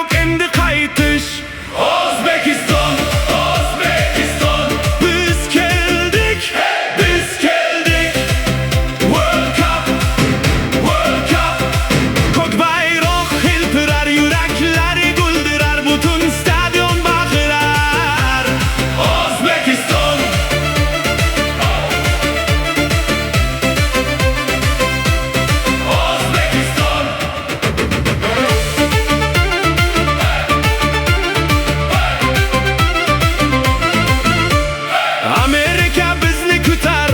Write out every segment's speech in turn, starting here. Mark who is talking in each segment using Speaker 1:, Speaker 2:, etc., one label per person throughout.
Speaker 1: yo'q endi qaytish. O'zbekiston, O'zbekiston, biz keldik, biz keldik. World Cup, World Cup. Ko'k bayroq hilpirar, yuraklari guldirar, butun stadion baqirar. O'zbekiston, O'zbekiston. Amerika bizni kutar,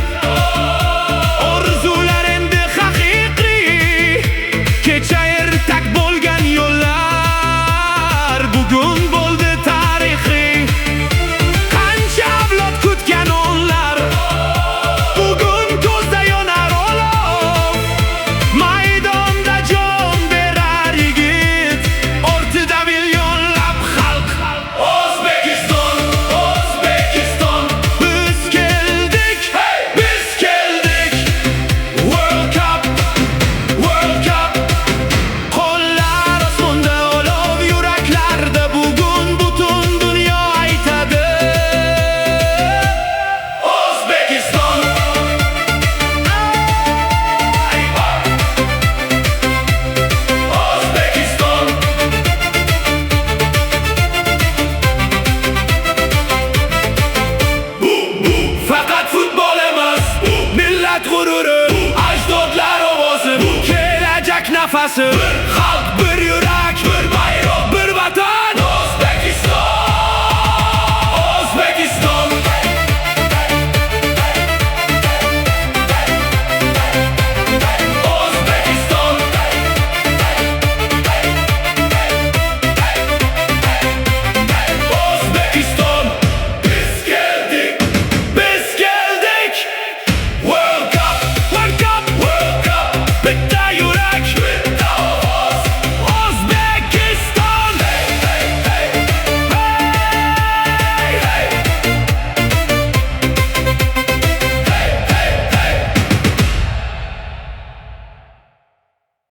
Speaker 1: orzular endi haqiqiy. Kecha ertak bo'lgan yo'llar bugun bo'ldi tarixiy. Qancha avlod kutgan onlar bugun ko'zda yonar olov. Maydonda jon berar yigit, ortida millionlab xalq. O'zbekiston, O'zbekiston, biz keldik, biz keldik. World Cup, World Cup. Qo'llar osmonda, olov yuraklarda, bugun butun dunyo aytadi. O'zbekiston. O'zbekiston. Faqat futbol emas, millat g'ururi, ajdodlar ovozi, kelajak nafasi, bir xalq, bir yurak.